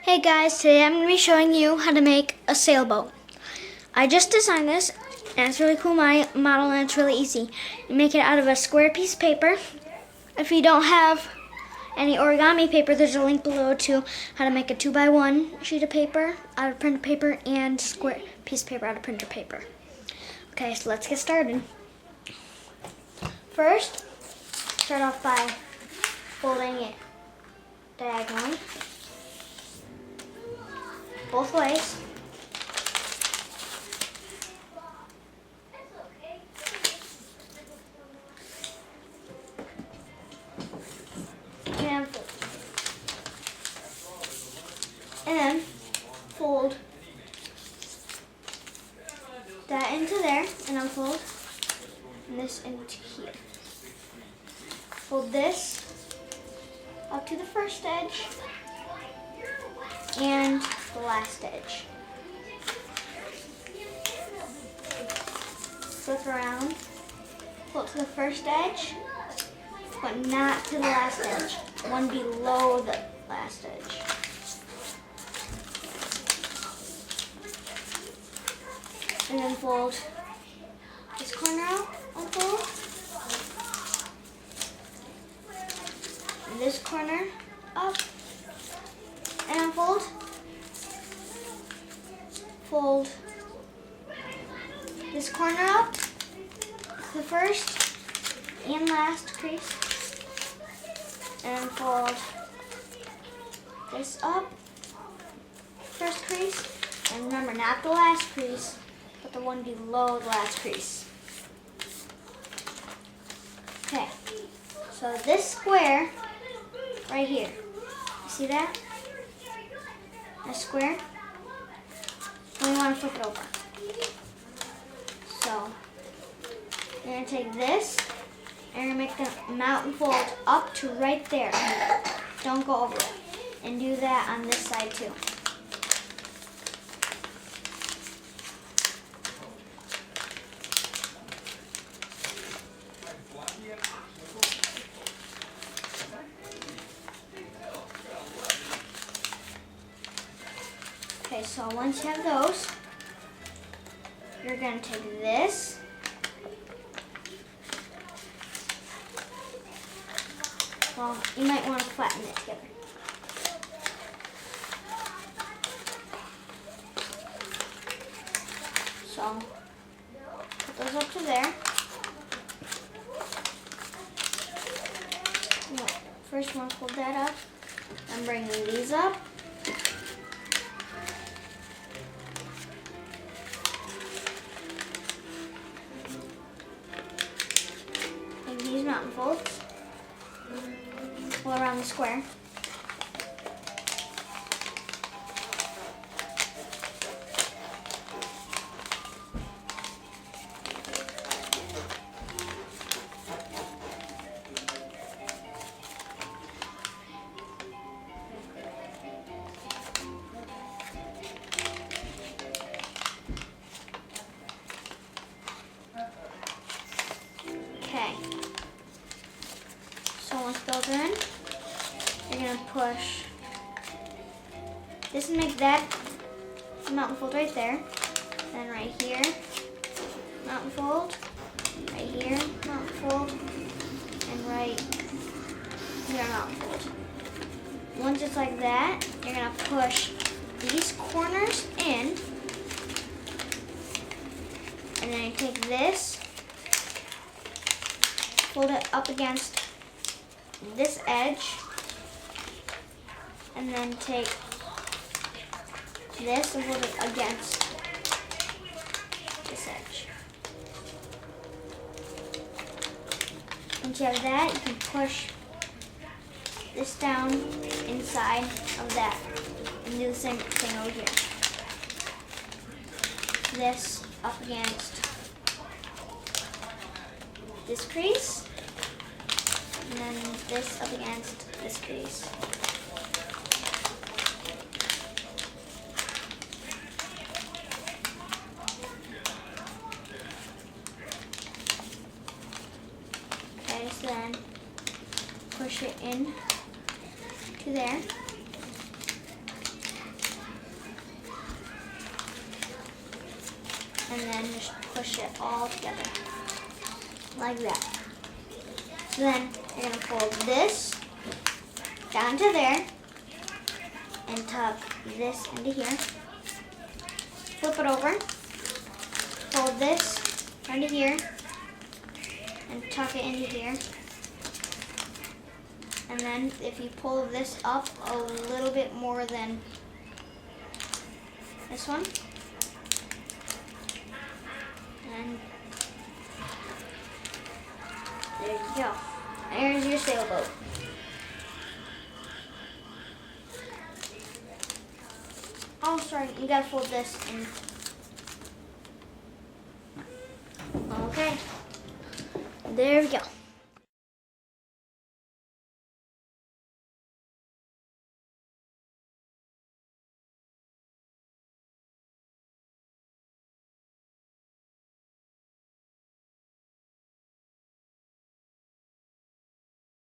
Hey guys, today I'm going to be showing you how to make a sailboat. I just designed this and it's a really cool model and it's really easy. You make it out of a square piece of paper. If you don't have any origami paper, there's a link below to how to make a 2x1 sheet of paper out of printer paper and square piece of paper out of printer paper. Okay, so let's get started. First, start off by folding it diagonally both ways. And then fold that into there and unfold this into here. Fold this up to the first edge and the last edge. Flip around, pull to the first edge, but not to the last edge, one below the last edge. And then fold this corner out, unfold. And this corner up and unfold. Fold this corner up, the first and last crease, and fold this up, first crease, and remember not the last crease, but the one below the last crease. Okay, so this square right here, you see that? A square? And we want to flip it over. So, you're going to take this, and you're going to make the mountain fold up to right there. Don't go over it. And do that on this side too. Okay, so once you have those, you're going to take this, well, you might want to flatten it together. So, put those up to there. First one, fold that up, and bring these up. These mountain folds all around the square. Okay. So once those are in, you're going to push this and make that mountain fold right there. Then right here, mountain fold. Right here, mountain fold. And right here, mountain fold. Once it's like that, you're going to push these corners in. And then you take this, fold it up against this edge, and then take this and hold it against this edge. Once you have that, you can push this down inside of that and do the same thing over here. This up against this crease, and then this up against this crease. Okay, so then push it in to there. and then just push it all together like that. So then you're gonna fold this down to there and tuck this into here. Flip it over, fold this into here and tuck it into here. And then if you pull this up a little bit more than this one, and there you go. There's your sailboat. Oh, sorry, you gotta fold this in. Okay, there we go.